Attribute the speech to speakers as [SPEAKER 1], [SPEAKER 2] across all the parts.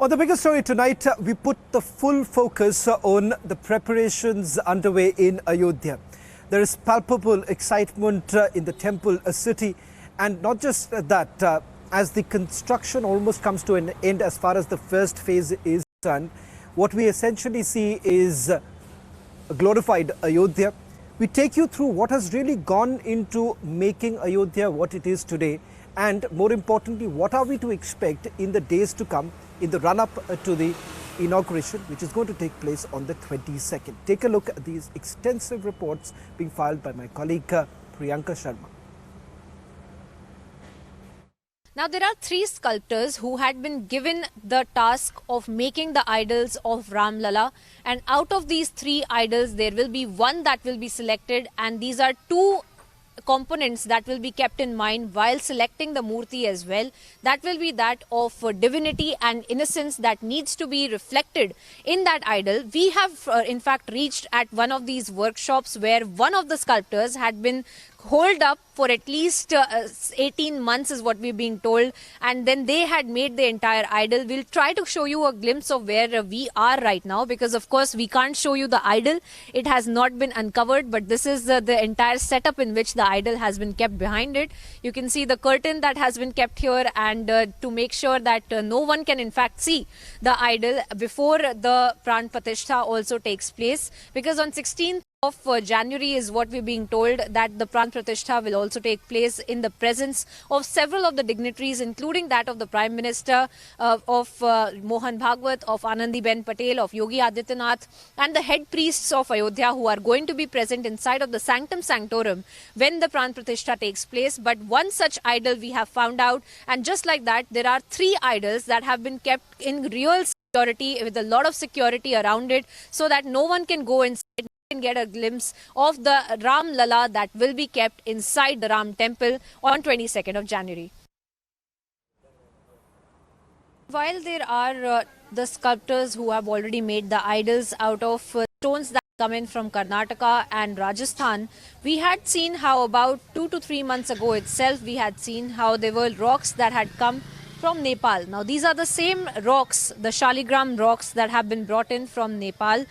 [SPEAKER 1] On the bigger story tonight, we put the full focus on the preparations underway in Ayodhya. There is palpable excitement in the temple city, and not just that, as the construction almost comes to an end as far as the first phase is concerned, what we essentially see is a glorified Ayodhya. We take you through what has really gone into making Ayodhya what it is today, and more importantly, what are we to expect in the days to come in the run-up to the inauguration, which is going to take place on the 22nd. Take a look at these extensive reports being filed by my colleague Priyanka Sharma.
[SPEAKER 2] Now, there are three sculptors who had been given the task of making the idols of Ram Lala, and out of these three idols, there will be one that will be selected, and these are two components that will be kept in mind while selecting the murti as well. That will be that of divinity and innocence that needs to be reflected in that idol. We have in fact reached at one of these workshops where one of the sculptors had been holed up for at least 18 months is what we're being told, and then they had made the entire idol. We'll try to show you a glimpse of where we are right now, because of course we can't show you the idol. It has not been uncovered, but this is the entire setup in which the idol has been kept behind it. You can see the curtain that has been kept here, and to make sure that no one can in fact see the idol before the Pran Pratishtha also takes place, because on 16th of January is what we're being told that the Pran Pratishtha will also take place in the presence of several of the dignitaries, including that of the Prime Minister, of Mohan Bhagwat, of Anandiben Patel, of Yogi Adityanath, and the head priests of Ayodhya, who are going to be present inside of the Sanctum Sanctorum when the Pran Pratishtha takes place. But one such idol we have found out, and just like that, there are three idols that have been kept in real security, with a lot of security around it, so that no one can go inside and get a glimpse of the Ram Lala that will be kept inside the Ram temple on 22nd of January. While there are the sculptors who have already made the idols out of stones that come in from Karnataka and Rajasthan, we had seen how about 2 to 3 months ago itself, we had seen how there were rocks that had come from Nepal. Now, these are the same rocks, the Shaligram rocks that have been brought in from Nepal,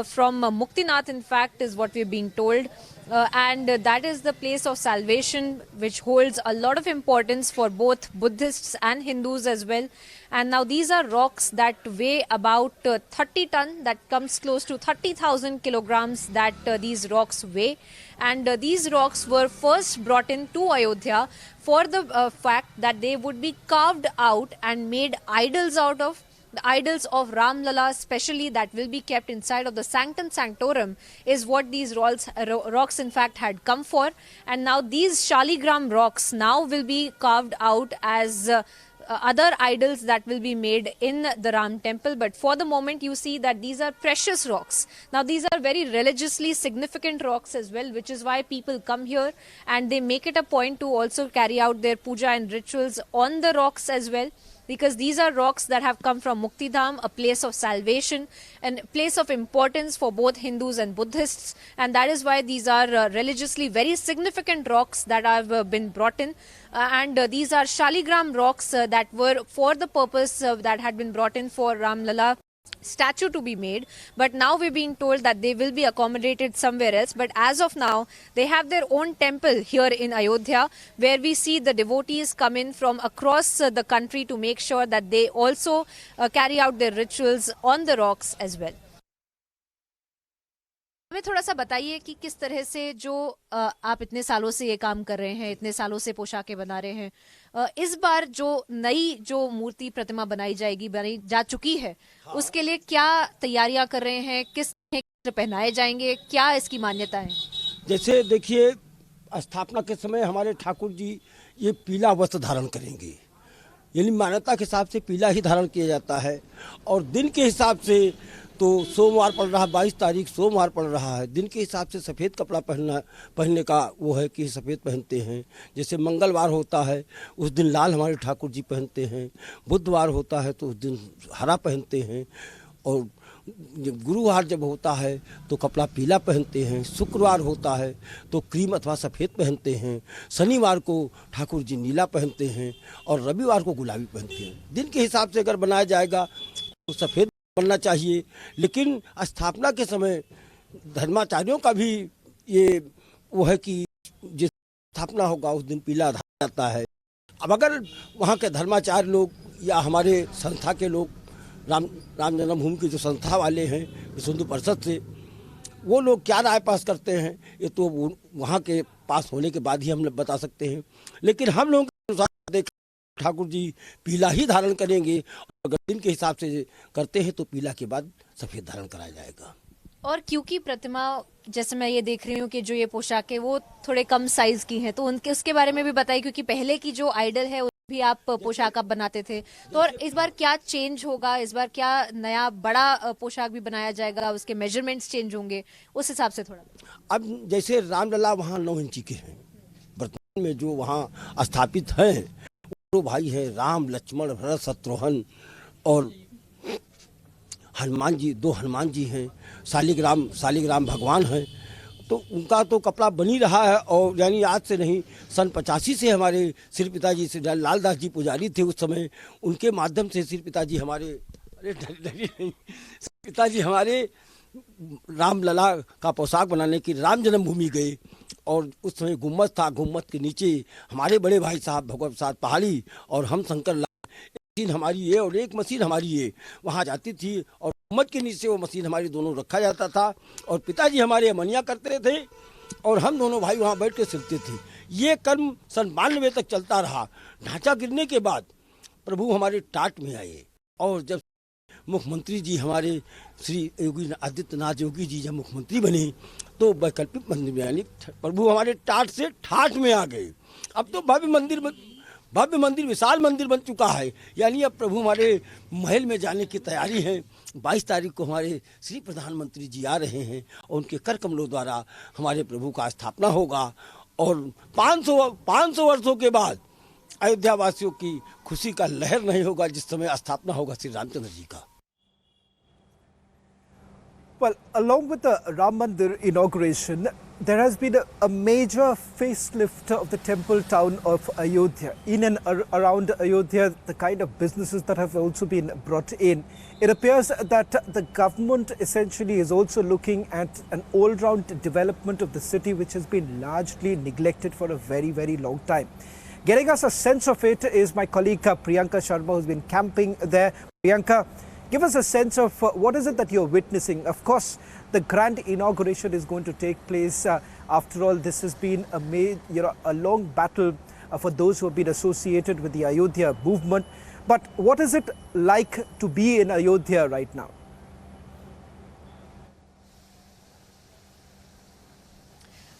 [SPEAKER 2] from Muktinath, in fact, is what we're being told. And that is the place of salvation, which holds a lot of importance for both Buddhists and Hindus as well. And now these are rocks that weigh about 30 ton, that comes close to 30,000 kilograms that these rocks weigh. And these rocks were first brought in to Ayodhya for the fact that they would be carved out and made idols out of. The idols of Ram Lala, especially, that will be kept inside of the Sanctum Sanctorum, is what these rocks in fact had come for. And now these Shaligram rocks now will be carved out as other idols that will be made in the Ram temple. But for the moment, you see that these are precious rocks. Now, these are very religiously significant rocks as well, which is why people come here and they make it a point to also carry out their puja and rituals on the rocks as well, because these are rocks that have come from Muktidham, a place of salvation and a place of importance for both Hindus and Buddhists. And that is why these are religiously very significant rocks that have been brought in. And these are Shaligram rocks that were for the purpose that had been brought in for Ram Lala statue to be made, but now we're being told that they will be accommodated somewhere else. But as of now, they have their own temple here in Ayodhya, where we see the devotees come in from across the country to make sure that they also carry out their rituals on the rocks as well. हमें थोड़ा सा बताइए कि किस तरह से जो आप इतने सालों से ये काम कर रहे हैं, इतने सालों से पोशाकें बना रहे हैं, इस बार जो नई जो मूर्ति प्रतिमा बनाई जाएगी, बनाई जा चुकी है, उसके लिए क्या तैयारियां कर रहे हैं, किस तरह पहनाए जाएंगे, क्या इसकी मान्यता है?
[SPEAKER 3] जैसे देखिए, स्थापना के समय हमारे ठाकुर जी ये पीला वस्त्र धारण करेंगे, यानी मान्यता के हिसाब से पीला ही धारण किया जाता है। और दिन के हिसाब से तो सोमवार पड़ रहा, 22 तारीख सोमवार पड़ रहा है, दिन के हिसाब से सफ़ेद कपड़ा पहनने का वो है कि सफ़ेद पहनते हैं। जैसे मंगलवार होता है उस दिन लाल हमारे ठाकुर जी पहनते हैं, बुधवार होता है तो उस दिन हरा पहनते हैं, और गुरुवार जब होता है तो कपड़ा पीला पहनते हैं, शुक्रवार होता है तो क्रीम अथवा सफ़ेद पहनते हैं, शनिवार को ठाकुर जी नीला पहनते हैं और रविवार को गुलाबी पहनते हैं। दिन के हिसाब से अगर बनाया जाएगा तो सफ़ेद बनना चाहिए, लेकिन स्थापना के समय धर्माचार्यों का भी ये वो है कि जिस स्थापना होगा उस दिन पीला धारण जाता है। अब अगर वहाँ के धर्माचार्य लोग या हमारे संस्था के लोग राम जन्मभूमि की जो संस्था वाले हैं विश्व हिंदू परिषद से, वो लोग क्या राय पास करते हैं ये तो वहाँ के पास होने के बाद ही हम लोग बता सकते हैं। लेकिन हम लोगों के अनुसार देख ठाकुर जी पीला ही धारण करेंगे, और अगर दिन के हिसाब से करते हैं तो पीला के बाद सफ़ेद धारण कराया जाएगा।
[SPEAKER 2] और क्योंकि प्रतिमा, जैसे मैं ये देख रही हूँ कि जो ये पोशाक है वो थोड़े कम साइज की हैं, तो उनके उसके बारे में भी बताइए, क्योंकि पहले की जो आइडल है भी आप पोशाक आप बनाते थे, तो और इस बार क्या चेंज होगा, इस बार क्या नया बड़ा पोशाक भी बनाया जाएगा, उसके मेजरमेंट्स चेंज होंगे, उस हिसाब से थोड़ा।
[SPEAKER 3] अब जैसे रामलला वहाँ 9 इंची के हैं, वर्तमान में जो वहाँ स्थापित हैं वो भाई हैं राम लक्ष्मण भरत शत्रुघ्न, और हनुमान जी, 2 हनुमान जी हैं, शालिग्राम भगवान हैं। तो उनका तो कपड़ा बनी रहा है, और यानी आज से नहीं, सन 85 से हमारे श्री पिताजी श्री लालदास जी पुजारी थे उस समय, उनके माध्यम से श्री पिताजी हमारे पिताजी हमारे रामलला का पोशाक बनाने की राम जन्मभूमि गए, और उस समय गुम्मत था, गुम्मत के नीचे हमारे बड़े भाई साहब भगवत प्रसाद पहाड़ी और हम शंकर मशीन हमारी ये और एक मशीन हमारी ये वहाँ जाती थी, और गुम्मत के नीचे वो मशीन हमारी दोनों रखा जाता था, और पिताजी हमारे अमनिया करते थे और हम दोनों भाई वहाँ बैठ के सिलते थे। ये कर्म सन 92 तक चलता रहा। ढांचा गिरने के बाद प्रभु हमारे टाट में आए, और जब मुख्यमंत्री जी हमारे श्री योगी आदित्यनाथ योगी जी जब मुख्यमंत्री बने तो वैकल्पिक मंदिर में, यानी प्रभु हमारे टाट से ठाठ में आ गए। अब तो भव्य मंदिर विशाल मंदिर बन चुका है, यानी अब प्रभु हमारे महल में जाने की तैयारी है। 22 तारीख को हमारे श्री प्रधानमंत्री जी आ रहे हैं, और उनके कर कमलों द्वारा हमारे प्रभु का स्थापना होगा, और 500 वर्षों के बाद अयोध्या वासियों की खुशी का लहर नहीं होगा जिस समय स्थापना होगा श्री रामचंद्र जी का।
[SPEAKER 1] Well, along with the Ram Mandir inauguration, there has been a major facelift of the temple town of Ayodhya. In and around Ayodhya, the kind of businesses that have also been brought in, it appears that the government essentially is also looking at an all-round development of the city, which has been largely neglected for a very, very long time. Getting us a sense of it is my colleague Priyanka Sharma, who's been camping there. Priyanka, give us a sense of what is it that you're witnessing. Of course, the grand inauguration is going to take place. After all, this has been a long battle for those who have been associated with the Ayodhya movement. But what is it like to be in Ayodhya right now?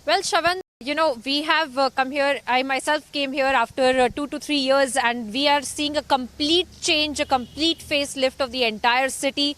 [SPEAKER 2] Well, Shravan, you know, we have come here. I myself came here after 2 to 3 years, and we are seeing a complete change, a complete facelift of the entire city.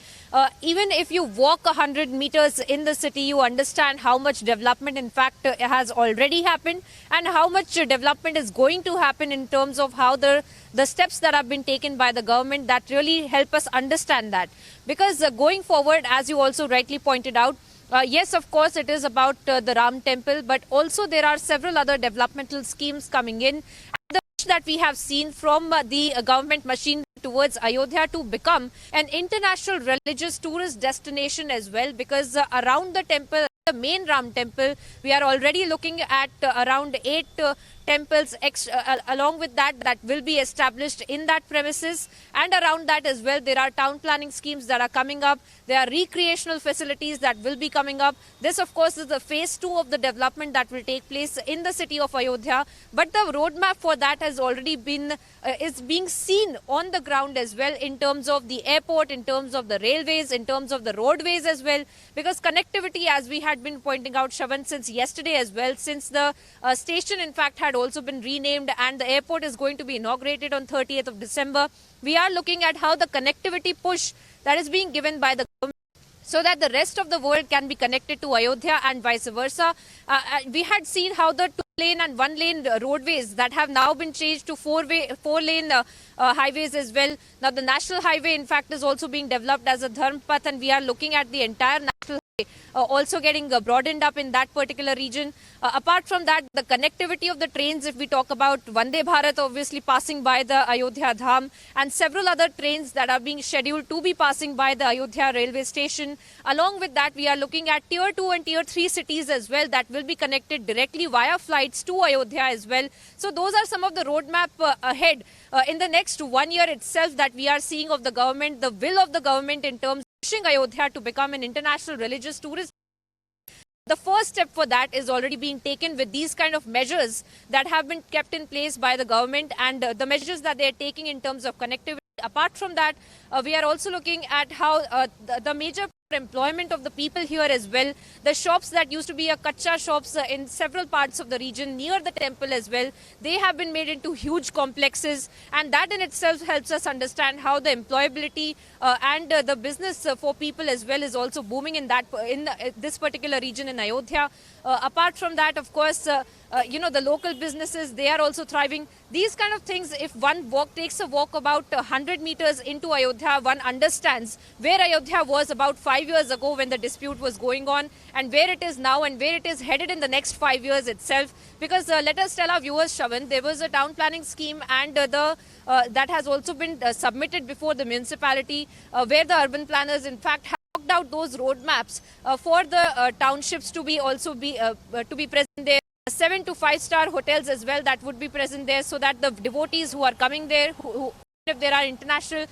[SPEAKER 2] Even if you walk 100 meters in the city, you understand how much development, in fact, has already happened, and how much development is going to happen in terms of how the steps that have been taken by the government that really help us understand that. Because going forward, as you also rightly pointed out, yes, of course, it is about the Ram temple, but also there are several other developmental schemes coming in. And the push that we have seen from the government machine towards Ayodhya to become an international religious tourist destination as well, because around the temple, the main Ram temple, we are already looking at around 8 temples along with that will be established in that premises, and around that as well there are town planning schemes that are coming up. There are recreational facilities that will be coming up. This of course is the phase 2 of the development that will take place in the city of Ayodhya, but the roadmap for that has already been is being seen on the ground as well, in terms of the airport, in terms of the railways, in terms of the roadways as well, because connectivity, as we had been pointing out, Shravan, since yesterday as well, since the station in fact had also been renamed and the airport is going to be inaugurated on 30th of December. We are looking at how the connectivity push that is being given by the government, so that the rest of the world can be connected to Ayodhya and vice versa. We had seen how the 2-lane and 1-lane roadways that have now been changed to 4-lane highways as well. Now the national highway in fact is also being developed as a Dharmpath, and we are looking at the entire national also getting broadened up in that particular region. Apart from that, the connectivity of the trains, if we talk about Vande Bharat obviously passing by the Ayodhya Dham, and several other trains that are being scheduled to be passing by the Ayodhya railway station. Along with that, we are looking at tier 2 and tier 3 cities as well that will be connected directly via flights to Ayodhya as well. So those are some of the roadmap ahead in the next 1 year itself that we are seeing of the government, the will of the government in terms of pushing Ayodhya to become an international religious tourism. The first step for that is already being taken with these kind of measures that have been kept in place by the government, and the measures that they are taking in terms of connectivity. Apart from that, we are also looking at how the major employment of the people here as well. The shops that used to be a kacha shops in several parts of the region near the temple as well, they have been made into huge complexes, and that in itself helps us understand how the employability and the business for people as well is also booming in this particular region in Ayodhya. Apart from that, of course, the local businesses, they are also thriving. These kind of things, if one takes a walk about 100 meters into Ayodhya, one understands where Ayodhya was about 5 years ago when the dispute was going on, and where it is now and where it is headed in the next 5 years itself. Because let us tell our viewers, Shravan, there was a town planning scheme, and that has also been submitted before the municipality, where the urban planners in fact have worked out those roadmaps for the townships to be present there. 7 to 5-star hotels as well that would be present there, so that the devotees who are coming there, if there are international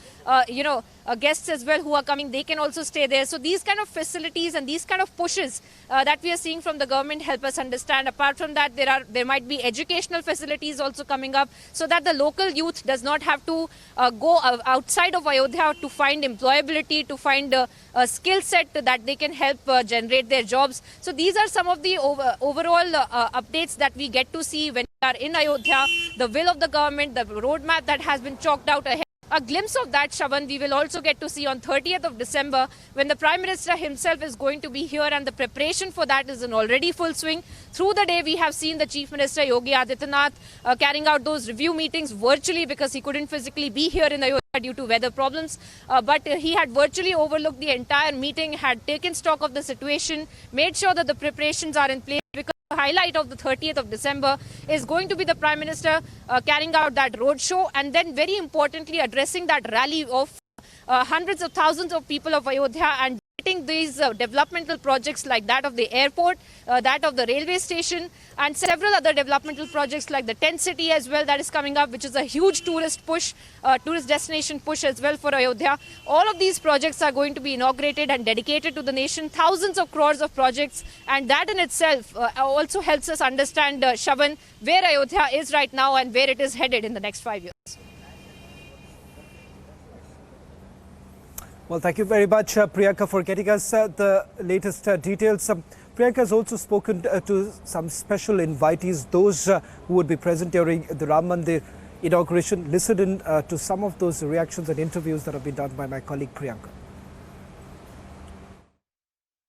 [SPEAKER 2] guests as well who are coming, they can also stay there. So these kind of facilities and these kind of pushes that we are seeing from the government help us understand. Apart from that, there might be educational facilities also coming up, so that the local youth does not have to go outside of Ayodhya to find employability, to find a skill set that they can help generate their jobs. So these are some of the overall updates that we get to see when we are in Ayodhya, the will of the government, the roadmap that has been chalked out ahead. A glimpse of that, Shravan, we will also get to see on 30th of December when the Prime Minister himself is going to be here, and the preparation for that is in already full swing. Through the day, we have seen the Chief Minister Yogi Adityanath carrying out those review meetings virtually because he couldn't physically be here in Ayodhya due to weather problems. But he had virtually overlooked the entire meeting, had taken stock of the situation, made sure that the preparations are in place. Because the highlight of the 30th of December is going to be the Prime Minister carrying out that roadshow, and then very importantly addressing that rally of hundreds of thousands of people of Ayodhya, and getting these developmental projects like that of the airport, that of the railway station, and several other developmental projects like the tent city as well that is coming up, which is a huge tourist destination push as well for Ayodhya. All of these projects are going to be inaugurated and dedicated to the nation, thousands of crores of projects, and that in itself also helps us understand, Shravan, where Ayodhya is right now and where it is headed in the next 5 years.
[SPEAKER 1] Well, thank you very much, Priyanka, for getting us the latest details. Priyanka has also spoken to some special invitees, those who would be present during the Ram Mandir inauguration. Listen in to some of those reactions and interviews that have been done by my colleague Priyanka.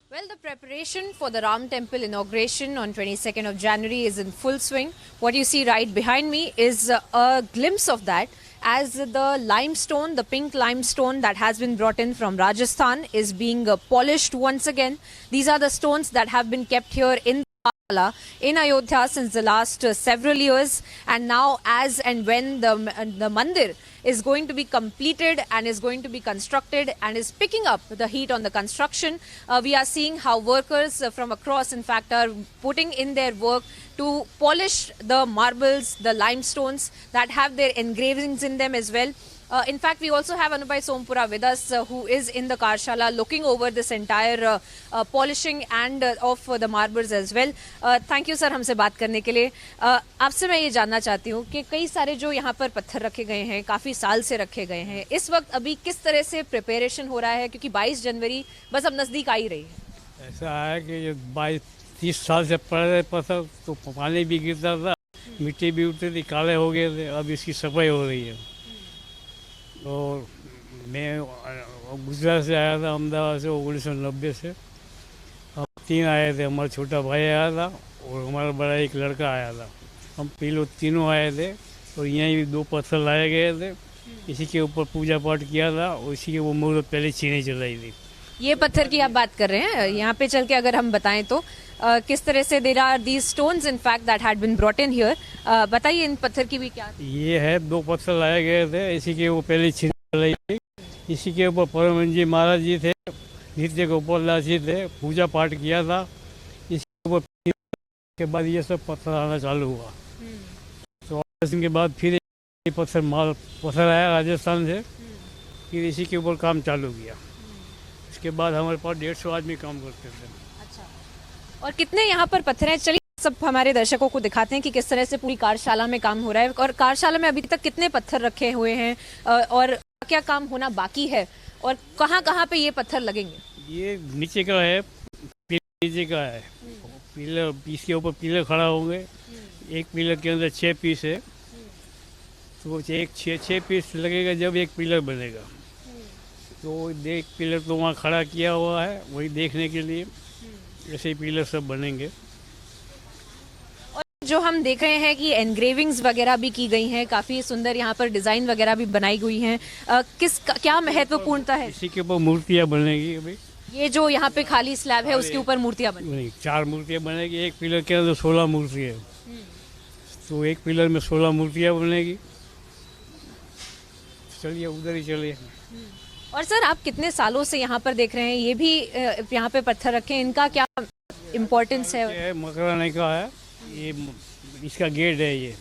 [SPEAKER 2] Well, the preparation for the Ram Temple inauguration on 22nd of January is in full swing. What you see right behind me is a glimpse of that, as the limestone, the pink limestone that has been brought in from Rajasthan is being polished once again. These are the stones that have been kept here in Ayodhya since the last several years, and now as and when the mandir is going to be completed and is going to be constructed and is picking up the heat on the construction, we are seeing how workers from across in fact are putting in their work to polish the marbles, the limestones that have their engravings in them as well. In fact, we also have Anubhai Sompura with us, who is in the Karshala looking over this entire polishing and of the marbles as well. Thank you, sir, हमसे बात करने के लिए. आपसे मैं ये जानना चाहती हूँ कि कई सारे जो यहाँ पर पत्थर रखे गए हैं, काफ़ी साल से रखे गए हैं, इस वक्त अभी किस तरह से प्रिपरेशन हो रहा है, क्योंकि 22 जनवरी बस अब नज़दीक आ ही रही है.
[SPEAKER 4] ऐसा है कि 22-30 साल से पड़ रहे पत्थर, तो पानी भी गिरता था, मिट्टी भी उठती थी, काले हो गए थे. अब इसकी सफाई हो रही है. और मैं गुजरात से आया था, अहमदाबाद से 1990 से. हम 3 आए थे, हमारा छोटा भाई आया था और हमारा बड़ा एक लड़का आया था. हम तीनों आए थे और यहीं भी 2 पत्थर लाए गए थे. इसी के ऊपर पूजा पाठ किया था और इसी के वो मुहूर्त पहले चीनी चलाई थी.
[SPEAKER 2] ये पत्थर की आप बात कर रहे हैं, यहाँ पे चल के अगर हम बताएं तो किस तरह से there are these stones in fact that had been brought in here. बताइए इन पत्थर की भी क्या।
[SPEAKER 4] ये है 2 पत्थर लाए गए थे, इसी के वो पहले छिड़ रही थी। इसी के ऊपर परम जी महाराज जी थे, नित्य गोपाल जी थे, पूजा पाठ किया था। इसके ऊपर के बाद ये सब पत्थर आना चालू हुआ। तो के बाद फिर पत्थर आया राजस्थान से, फिर इसी के ऊपर काम चालू किया। इसके बाद हमारे पास 150 आदमी काम करते थे।
[SPEAKER 2] अच्छा, और कितने यहाँ पर पत्थर हैं? चलिए सब हमारे दर्शकों को दिखाते हैं कि किस तरह से पूरी कार्यशाला में काम हो रहा है, और कार्यशाला में अभी तक कितने पत्थर रखे हुए हैं और क्या काम होना बाकी है, और कहाँ कहाँ पे ये पत्थर लगेंगे।
[SPEAKER 4] ये नीचे का है, नीचे का है पिलर, इसके ऊपर पिलर खड़ा होंगे। एक पिलर के अंदर 6 पीस है, तो एक 6 पीस लगेगा जब एक पिलर बनेगा। तो एक पिलर तो वहाँ खड़ा किया हुआ है वही देखने के लिए, ऐसे ही पिलर सब बनेंगे।
[SPEAKER 2] और जो हम देख रहे हैं कि एनग्रेविंग्स वगैरह भी की गई हैं, काफ़ी सुंदर यहाँ पर डिज़ाइन वगैरह भी बनाई गई हैं। क्या महत्वपूर्णता है?
[SPEAKER 4] इसी के ऊपर मूर्तियाँ बनेगी। अभी
[SPEAKER 2] ये जो यहाँ पे खाली स्लैब है उसके ऊपर मूर्तियाँ बनेगी।
[SPEAKER 4] 4 मूर्तियाँ बनेगी, एक पिलर के अंदर 16 मूर्ति है, तो एक पिलर में 16 मूर्तियाँ बनेगी। चलिए उधर ही चलिए।
[SPEAKER 2] और सर आप कितने सालों से यहाँ पर देख रहे हैं, ये भी यहाँ पे पत्थर रखे हैं, इनका क्या इम्पोर्टेंस है?
[SPEAKER 4] ये मकराने का है, ये इसका गेट है। ये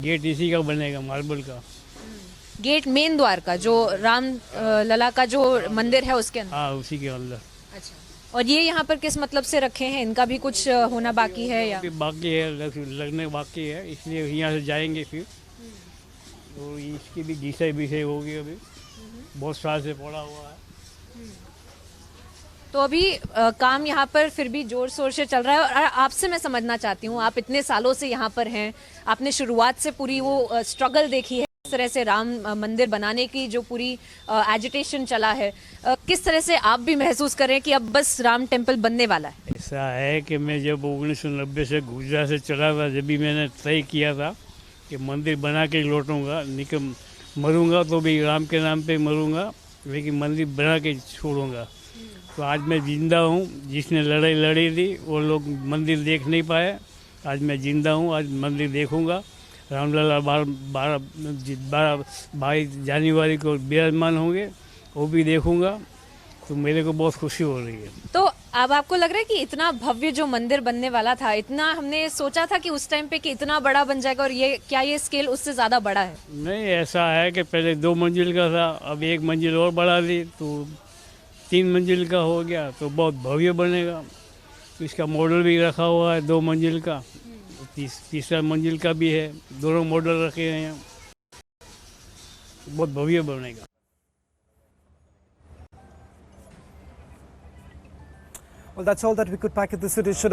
[SPEAKER 4] गेट इसी का बनेगा, मार्बल का
[SPEAKER 2] गेट, मेन द्वार का, जो राम लला का जो मंदिर है उसके अंदर।
[SPEAKER 4] हाँ, उसी के अंदर।
[SPEAKER 2] अच्छा, और ये यहाँ पर किस मतलब से रखे हैं, इनका भी कुछ होना बाकी है या?
[SPEAKER 4] बाकी है, लगने बाकी है, इसलिए यहाँ से जाएंगे फिर। तो इसकी भी घिसाई होगी, अभी बहुत साल से पड़ा हुआ है।
[SPEAKER 2] तो अभी काम यहाँ पर फिर भी जोर शोर से चल रहा है। और आपसे मैं समझना चाहती हूँ, आप इतने सालों से यहाँ पर हैं, आपने शुरुआत से पूरी वो स्ट्रगल देखी है, किस तरह से राम मंदिर बनाने की जो पूरी एजिटेशन चला है, किस तरह से आप भी महसूस करें कि अब बस राम टेम्पल बनने वाला है?
[SPEAKER 4] ऐसा है कि मैं जब 1990 से गुजरात से चला था, जब भी मैंने तय किया था कि मंदिर बना के लौटूंगा, निकम मरूंगा तो भी राम के नाम पे मरूंगा, लेकिन मंदिर बना के छोड़ूंगा। तो आज मैं जिंदा हूँ। जिसने लड़ाई लड़ी थी वो लोग मंदिर देख नहीं पाए, आज मैं जिंदा हूँ, आज मंदिर देखूंगा। रामलला 22 जनवरी को विराजमान होंगे, वो भी देखूंगा। तो मेरे को बहुत खुशी हो रही है।
[SPEAKER 2] तो अब आपको लग रहा है कि इतना भव्य जो मंदिर बनने वाला था, इतना हमने सोचा था कि उस टाइम पे कि इतना बड़ा बन जाएगा, और ये क्या ये स्केल उससे ज़्यादा बड़ा है?
[SPEAKER 4] नहीं, ऐसा है कि पहले 2 मंजिल का था, अब 1 मंजिल और बढ़ा दी तो 3 मंजिल का हो गया, तो बहुत भव्य बनेगा। तो इसका मॉडल भी रखा हुआ है 2 मंजिल का, तीसरा मंजिल का भी है, दोनों मॉडल रखे हैं यहाँ, बहुत भव्य बनेगा।
[SPEAKER 1] Well, that's all that we could pack in this edition.